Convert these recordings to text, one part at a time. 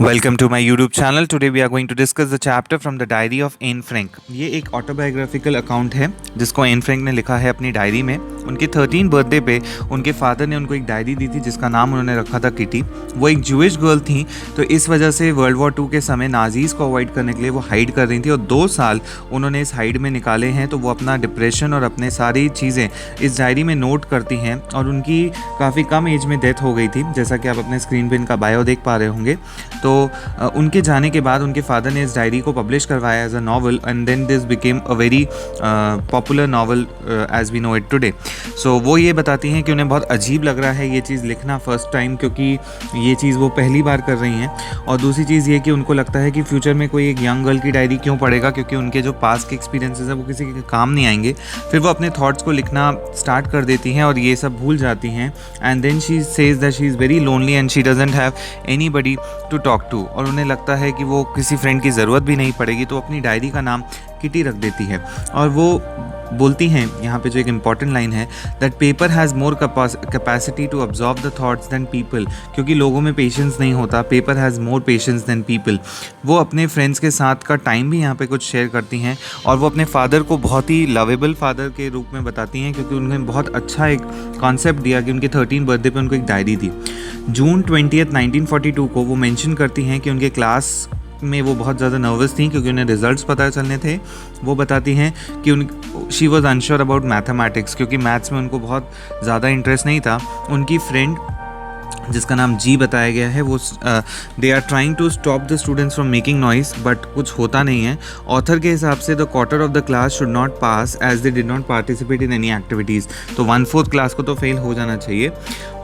Welcome to my YouTube channel. Today we are going to discuss the chapter from the diary of Anne Frank. ये एक autobiographical account है जिसको Anne Frank ने लिखा है अपनी डायरी में। उनके 13 बर्थडे पे उनके फादर ने उनको एक डायरी दी थी जिसका नाम उन्होंने रखा था किटी। वो एक जूइश गर्ल थी, तो इस वजह से वर्ल्ड वॉर 2 के समय नाजीज़ को अवॉइड करने के लिए वो हाइड कर रही थी और 2 साल उन्होंने इस हाइड में निकाले हैं। तो वो अपना डिप्रेशन और अपने सारी चीज़ें इस डायरी में नोट करती हैं और उनकी काफ़ी कम एज में डेथ हो गई थी, जैसा कि आप अपने स्क्रीन पर इनका बायो देख पा रहे होंगे। तो उनके जाने के बाद उनके फादर ने इस डायरी को पब्लिश करवाया as a novel and then this became a very popular novel as we know it today. So वो ये बताती हैं कि उन्हें बहुत अजीब लग रहा है ये चीज़ लिखना फर्स्ट टाइम, क्योंकि ये चीज़ वो पहली बार कर रही हैं। और दूसरी चीज़ ये कि उनको लगता है कि फ्यूचर में कोई एक यंग गर्ल की डायरी क्यों पढ़ेगा, क्योंकि उनके जो पास्ट के एक्सपीरियंसेस हैं वो किसी के काम नहीं आएंगे। फिर वो अपने थॉट्स को लिखना स्टार्ट कर देती हैं और ये सब भूल जाती हैं। And then she says that she is very lonely and she doesn't have anybody to talk to, और उन्हें लगता है कि वो किसी फ्रेंड की ज़रूरत भी नहीं पड़ेगी। तो अपनी डायरी का नाम किटी रख देती है और वो बोलती हैं यहाँ पे जो एक इम्पॉर्टेंट लाइन है that paper has more capacity to absorb the thoughts than people, क्योंकि लोगों में पेशेंस नहीं होता। Paper has more patience than people. वो अपने फ्रेंड्स के साथ का टाइम भी यहाँ पे कुछ शेयर करती हैं और वो अपने फादर को बहुत ही लवेबल फादर के रूप में बताती हैं, क्योंकि उन्होंने बहुत अच्छा एक कॉन्सेप्ट दिया कि उनके 13 बर्थडे पे उनको एक डायरी दी। जून 20, 1942 को वो मेंशन करती हैं कि उनके क्लास में वो बहुत ज़्यादा नर्वस थी क्योंकि उन्हें रिजल्ट्स पता चलने थे। वो बताती हैं कि she was unsure about mathematics, क्योंकि मैथ्स में उनको बहुत ज़्यादा इंटरेस्ट नहीं था। उनकी फ्रेंड जिसका नाम जी बताया गया है वो they are trying to stop the students from making noise, but कुछ होता नहीं है। ऑथर के हिसाब से the quarter of the class should not pass as they did not participate in any activities. तो 1/4 क्लास को तो फेल हो जाना चाहिए।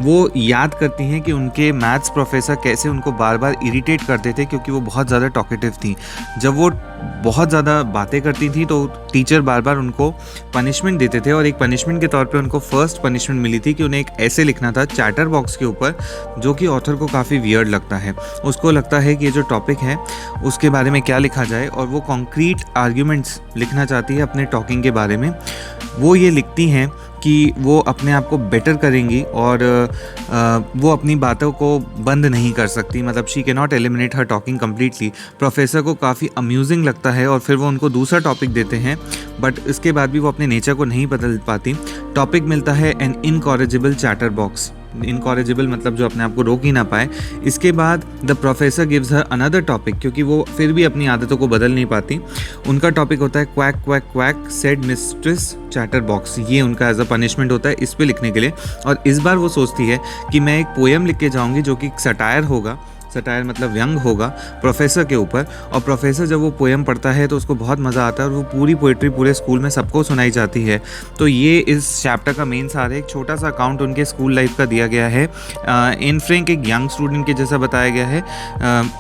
वो याद करती हैं कि उनके मैथ्स प्रोफेसर कैसे उनको बार बार इरिटेट करते थे, क्योंकि वो बहुत ज़्यादा टॉकेटिव थी। जब वो बहुत ज़्यादा बातें करती थी तो टीचर बार बार उनको पनिशमेंट देते थे, और एक पनिशमेंट के तौर पे उनको फर्स्ट पनिशमेंट मिली थी कि उन्हें एक ऐसे लिखना था चैटर बॉक्स के ऊपर, जो कि ऑथर को काफ़ी वियर्ड लगता है। उसको लगता है कि ये जो टॉपिक है उसके बारे में क्या लिखा जाए, और वो कॉन्क्रीट आर्ग्यूमेंट्स लिखना चाहती है अपने टॉकिंग के बारे में। वो ये लिखती हैं कि वो अपने आप को बेटर करेंगी और वो अपनी बातों को बंद नहीं कर सकती, मतलब she can not eliminate her talking completely. Professor को काफ़ी अम्यूजिंग लगता है और फिर वो उनको दूसरा टॉपिक देते हैं, बट इसके बाद भी वो अपने नेचर को नहीं बदल पाती। टॉपिक मिलता है N incorrigible chatter box. Incorrigible मतलब जो अपने आप को रोक ही ना पाए। इसके बाद the professor gives her another topic, क्योंकि वो फिर भी अपनी आदतों को बदल नहीं पाती। उनका टॉपिक होता है quack quack quack said mistress chatter box. ये उनका एज अ पनिशमेंट होता है इस पे लिखने के लिए। और इस बार वो सोचती है कि मैं एक पोएम लिख के जाऊँगी जो कि सटायर होगा। सटायर मतलब व्यंग होगा प्रोफेसर के ऊपर, और प्रोफेसर जब वो पोएम पढ़ता है तो उसको बहुत मज़ा आता है और वो पूरी पोइट्री पूरे स्कूल में सबको सुनाई जाती है। तो ये इस चैप्टर का मेन सार है। एक छोटा सा अकाउंट उनके स्कूल लाइफ का दिया गया है। एन फ्रैंक एक यंग स्टूडेंट के जैसा बताया गया है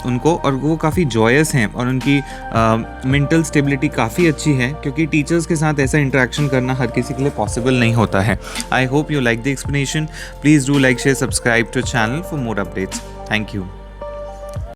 उनको, और वो काफ़ी जॉयस हैं और उनकी मेंटल स्टेबिलिटी काफ़ी अच्छी है, क्योंकि टीचर्स के साथ ऐसा इंटरेक्शन करना हर किसी के लिए पॉसिबल नहीं होता है। I hope you like the explanation. Please do like share subscribe to channel for more updates. Thank you.